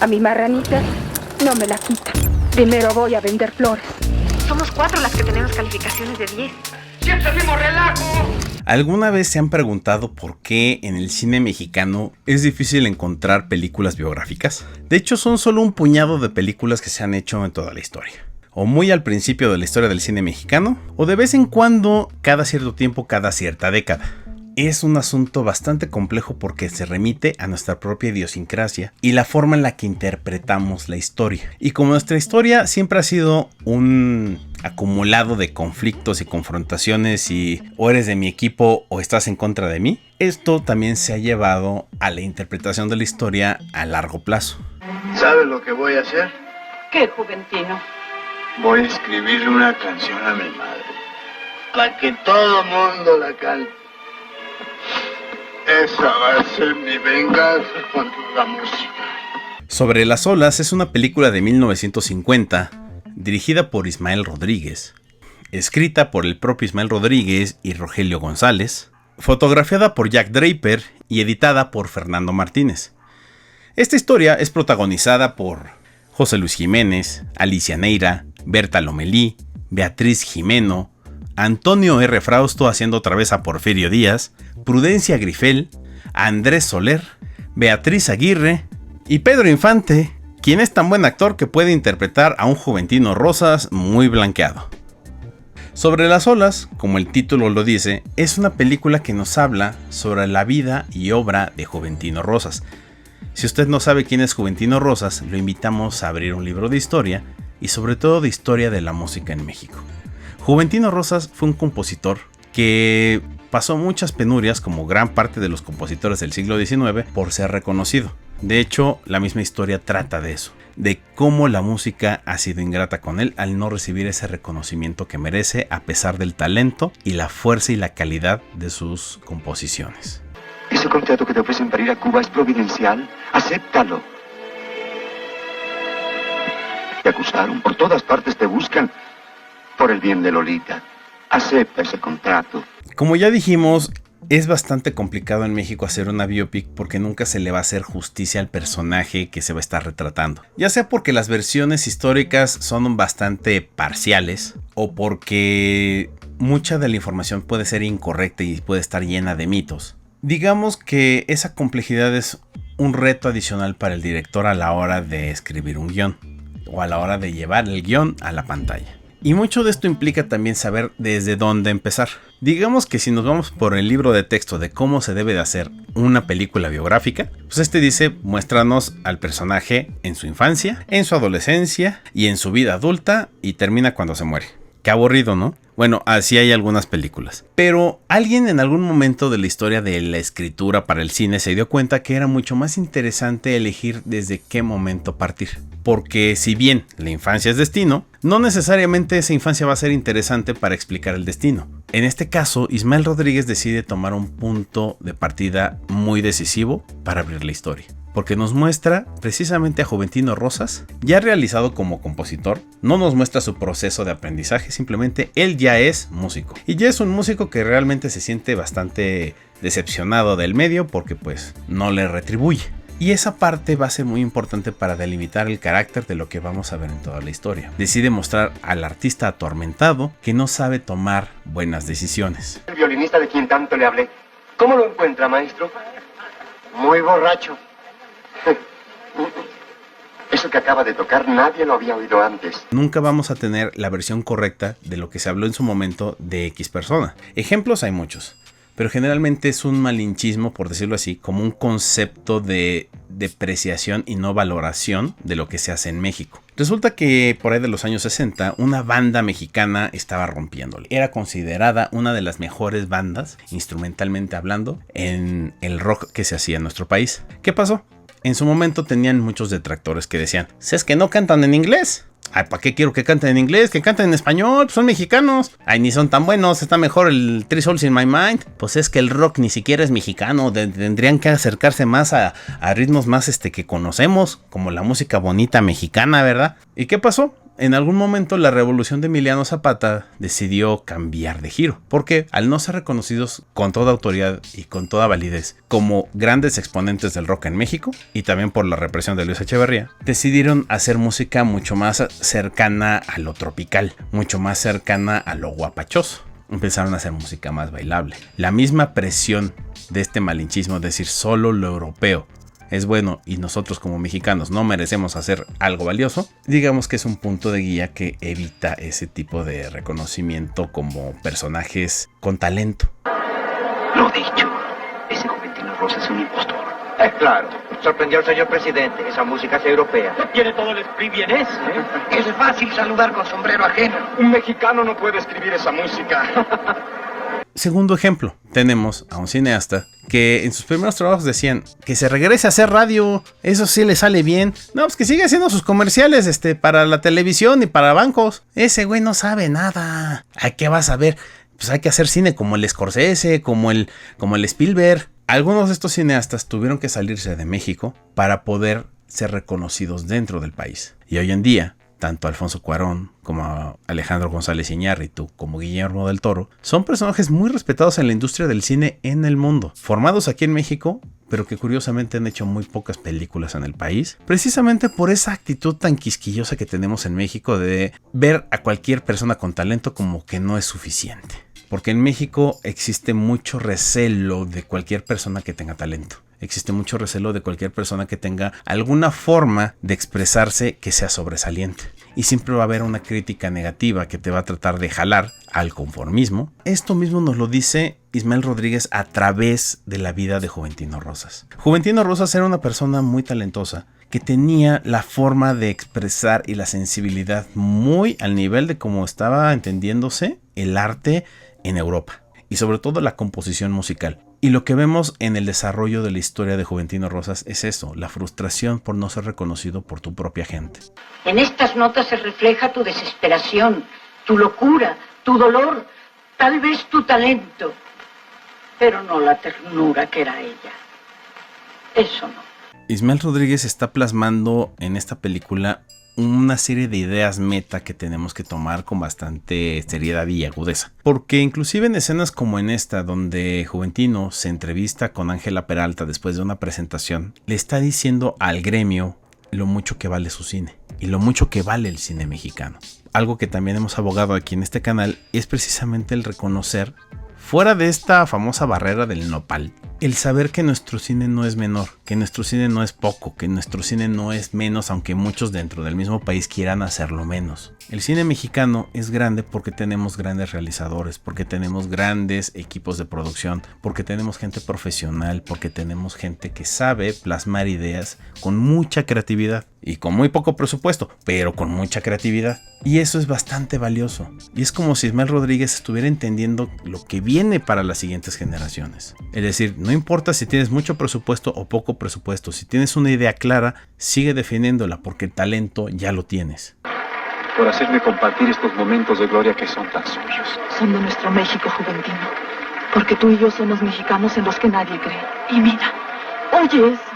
A mi marranita no me la quita. Primero voy a vender flores. Somos 4 las que tenemos calificaciones de 10. ¡Siempre el mismo relajo! ¿Alguna vez se han preguntado por qué en el cine mexicano es difícil encontrar películas biográficas? De hecho, son solo un puñado de películas que se han hecho en toda la historia. O muy al principio de la historia del cine mexicano, o de vez en cuando, cada cierto tiempo, cada cierta década. Es un asunto bastante complejo porque se remite a nuestra propia idiosincrasia y la forma en la que interpretamos la historia. Y como nuestra historia siempre ha sido un acumulado de conflictos y confrontaciones y o eres de mi equipo o estás en contra de mí, esto también se ha llevado a la interpretación de la historia a largo plazo. ¿Sabes lo que voy a hacer? ¿Qué, Juventino? Voy a escribirle una canción a mi madre para que todo el mundo la cante. Esa va a ser mi venganza contra la música. Sobre las olas es una película de 1950 dirigida por Ismael Rodríguez, escrita por el propio Ismael Rodríguez y Rogelio González, fotografiada por Jack Draper y editada por Fernando Martínez. Esta historia es protagonizada por José Luis Jiménez, Alicia Neira, Berta Lomelí, Beatriz Jimeno, Antonio R. Frausto haciendo otra vez a Porfirio Díaz, Prudencia Grifel, Andrés Soler, Beatriz Aguirre y Pedro Infante, quien es tan buen actor que puede interpretar a un Juventino Rosas muy blanqueado. Sobre las olas, como el título lo dice, es una película que nos habla sobre la vida y obra de Juventino Rosas. Si usted no sabe quién es Juventino Rosas, lo invitamos a abrir un libro de historia y sobre todo de historia de la música en México. Juventino Rosas fue un compositor que pasó muchas penurias como gran parte de los compositores del siglo XIX por ser reconocido. De hecho, la misma historia trata de eso, de cómo la música ha sido ingrata con él al no recibir ese reconocimiento que merece a pesar del talento y la fuerza y la calidad de sus composiciones. Ese contrato que te ofrecen para ir a Cuba es providencial. Acéptalo. Te acusaron, por todas partes te buscan. Por el bien de Lolita. Acepta ese contrato. Como ya dijimos, es bastante complicado en México hacer una biopic porque nunca se le va a hacer justicia al personaje que se va a estar retratando. Ya sea porque las versiones históricas son bastante parciales o porque mucha de la información puede ser incorrecta y puede estar llena de mitos. Digamos que esa complejidad es un reto adicional para el director a la hora de escribir un guión o a la hora de llevar el guión a la pantalla. Y mucho de esto implica también saber desde dónde empezar. Digamos que si nos vamos por el libro de texto de cómo se debe de hacer una película biográfica, pues este dice, muéstranos al personaje en su infancia, en su adolescencia y en su vida adulta y termina cuando se muere. Qué aburrido, ¿no? Bueno, así hay algunas películas. Pero alguien en algún momento de la historia de la escritura para el cine se dio cuenta que era mucho más interesante elegir desde qué momento partir. Porque si bien la infancia es destino, no necesariamente esa infancia va a ser interesante para explicar el destino. En este caso, Ismael Rodríguez decide tomar un punto de partida muy decisivo para abrir la historia. Porque nos muestra precisamente a Juventino Rosas, ya realizado como compositor, no nos muestra su proceso de aprendizaje, simplemente él ya es músico. Y ya es un músico que realmente se siente bastante decepcionado del medio porque pues no le retribuye. Y esa parte va a ser muy importante para delimitar el carácter de lo que vamos a ver en toda la historia. Decide mostrar al artista atormentado que no sabe tomar buenas decisiones. El violinista de quien tanto le hablé, ¿cómo lo encuentra, maestro? Muy borracho. Eso que acaba de tocar nadie lo había oído antes. Nunca vamos a tener la versión correcta de lo que se habló en su momento de X persona. Ejemplos hay muchos, pero generalmente es un malinchismo, por decirlo así, como un concepto de depreciación y no valoración de lo que se hace en México. Resulta que por ahí de los años 60, una banda mexicana estaba rompiéndole. Era considerada una de las mejores bandas, instrumentalmente hablando, en el rock que se hacía en nuestro país. ¿Qué pasó? En su momento tenían muchos detractores que decían, si es que no cantan en inglés. Ay, ¿para qué quiero que canten en inglés? Que canten en español, pues son mexicanos. Ay, ni son tan buenos, está mejor el Three Souls in My Mind. Pues es que el rock ni siquiera es mexicano, tendrían que acercarse más a ritmos más que conocemos, como la música bonita mexicana, ¿verdad? ¿Y qué pasó? En algún momento la revolución de Emiliano Zapata decidió cambiar de giro, porque al no ser reconocidos con toda autoridad y con toda validez como grandes exponentes del rock en México, y también por la represión de Luis Echeverría, decidieron hacer música mucho más cercana a lo tropical, mucho más cercana a lo guapachoso. Empezaron a hacer música más bailable. La misma presión de este malinchismo, es decir, solo lo europeo es bueno y nosotros como mexicanos no merecemos hacer algo valioso, digamos que es un punto de guía que evita ese tipo de reconocimiento como personajes con talento. Lo dicho, ese Juventino Rosa es un impostor. Claro, sorprendió al señor presidente. Esa música es europea. Tiene todo el esprit vienés, ¿eh? Es fácil saludar con sombrero ajeno. Un mexicano no puede escribir esa música. Segundo ejemplo, tenemos a un cineasta que en sus primeros trabajos decían que se regrese a hacer radio, eso sí le sale bien. No, pues que sigue haciendo sus comerciales para la televisión y para bancos. Ese güey no sabe nada. ¿A qué vas a ver? Pues hay que hacer cine como el Scorsese, como el Spielberg. Algunos de estos cineastas tuvieron que salirse de México para poder ser reconocidos dentro del país. Y hoy en día, tanto Alfonso Cuarón como Alejandro González Iñárritu como Guillermo del Toro son personajes muy respetados en la industria del cine en el mundo, formados aquí en México, pero que curiosamente han hecho muy pocas películas en el país, precisamente por esa actitud tan quisquillosa que tenemos en México de ver a cualquier persona con talento como que no es suficiente. Porque en México existe mucho recelo de cualquier persona que tenga talento. Existe mucho recelo de cualquier persona que tenga alguna forma de expresarse que sea sobresaliente. Y siempre va a haber una crítica negativa que te va a tratar de jalar al conformismo. Esto mismo nos lo dice Ismael Rodríguez a través de la vida de Juventino Rosas. Juventino Rosas era una persona muy talentosa que tenía la forma de expresar y la sensibilidad muy al nivel de cómo estaba entendiéndose el arte en Europa. Y sobre todo la composición musical. Y lo que vemos en el desarrollo de la historia de Juventino Rosas es eso, la frustración por no ser reconocido por tu propia gente. En estas notas se refleja tu desesperación, tu locura, tu dolor, tal vez tu talento, pero no la ternura que era ella. Eso no. Ismael Rodríguez está plasmando en esta película una serie de ideas meta que tenemos que tomar con bastante seriedad y agudeza. Porque inclusive en escenas como en esta, donde Juventino se entrevista con Ángela Peralta después de una presentación, le está diciendo al gremio lo mucho que vale su cine y lo mucho que vale el cine mexicano. Algo que también hemos abogado aquí en este canal es precisamente el reconocer, fuera de esta famosa barrera del nopal, el saber que nuestro cine no es menor, que nuestro cine no es poco, que nuestro cine no es menos, aunque muchos dentro del mismo país quieran hacerlo menos. El cine mexicano es grande porque tenemos grandes realizadores, porque tenemos grandes equipos de producción, porque tenemos gente profesional, porque tenemos gente que sabe plasmar ideas con mucha creatividad y con muy poco presupuesto, pero con mucha creatividad. Y eso es bastante valioso. Y es como si Ismael Rodríguez estuviera entendiendo lo que viene para las siguientes generaciones. Es decir, no importa si tienes mucho presupuesto o poco presupuesto, si tienes una idea clara, sigue definiéndola porque el talento ya lo tienes. Por hacerme compartir estos momentos de gloria que son tan suyos. Son de nuestro México, Juventino. Porque tú y yo somos mexicanos en los que nadie cree. Y mira, oye eso.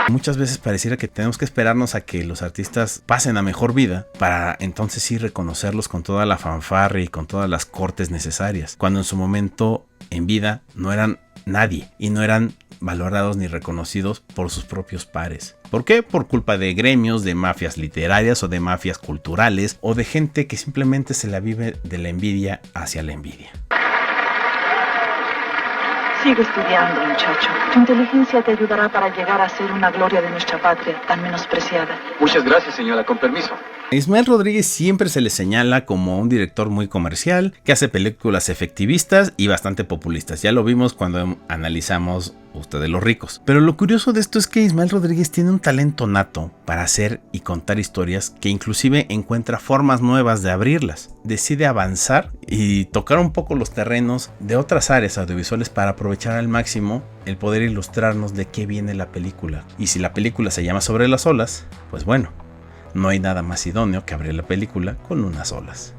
Muchas veces pareciera que tenemos que esperarnos a que los artistas pasen a mejor vida para entonces sí reconocerlos con toda la fanfarria y con todas las cortes necesarias, cuando en su momento en vida no eran nadie y no eran valorados ni reconocidos por sus propios pares. ¿Por qué? Por culpa de gremios, de mafias literarias o de mafias culturales o de gente que simplemente se la vive de la envidia hacia la envidia. Sigue estudiando, muchacho. Tu inteligencia te ayudará para llegar a ser una gloria de nuestra patria tan menospreciada. Muchas gracias, señora, con permiso. A Ismael Rodríguez siempre se le señala como un director muy comercial, que hace películas efectivistas y bastante populistas. Ya lo vimos cuando analizamos Ustedes los ricos. Pero lo curioso de esto es que Ismael Rodríguez tiene un talento nato para hacer y contar historias que inclusive encuentra formas nuevas de abrirlas. Decide avanzar y tocar un poco los terrenos de otras áreas audiovisuales para aprovechar al máximo el poder ilustrarnos de qué viene la película. Y si la película se llama Sobre las olas, pues bueno, no hay nada más idóneo que abrir la película con unas olas.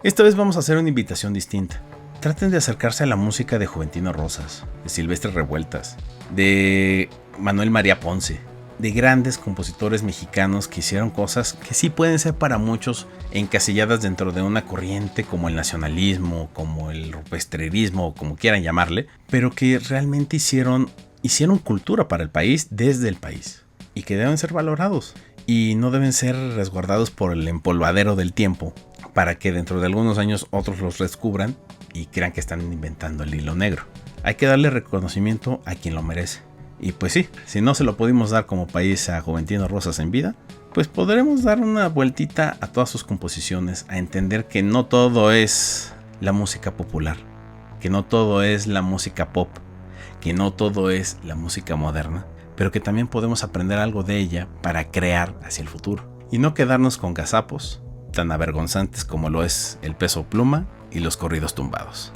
Esta vez vamos a hacer una invitación distinta. Traten de acercarse a la música de Juventino Rosas, de Silvestre Revueltas, de Manuel María Ponce, de grandes compositores mexicanos que hicieron cosas que sí pueden ser para muchos encasilladas dentro de una corriente como el nacionalismo, como el rupestrerismo, como quieran llamarle, pero que realmente hicieron cultura para el país desde el país y que deben ser valorados y no deben ser resguardados por el empolvadero del tiempo para que dentro de algunos años otros los descubran y crean que están inventando el hilo negro. Hay que darle reconocimiento a quien lo merece. Y pues sí, si no se lo pudimos dar como país a Juventino Rosas en vida, pues podremos dar una vueltita a todas sus composiciones, a entender que no todo es la música popular, que no todo es la música pop, que no todo es la música moderna, pero que también podemos aprender algo de ella para crear hacia el futuro. Y no quedarnos con gazapos tan avergonzantes como lo es el Peso Pluma y los corridos tumbados.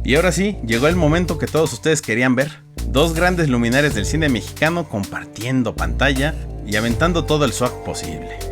Y ahora sí, llegó el momento que todos ustedes querían ver. Dos grandes luminarias del cine mexicano compartiendo pantalla y aventando todo el swag posible.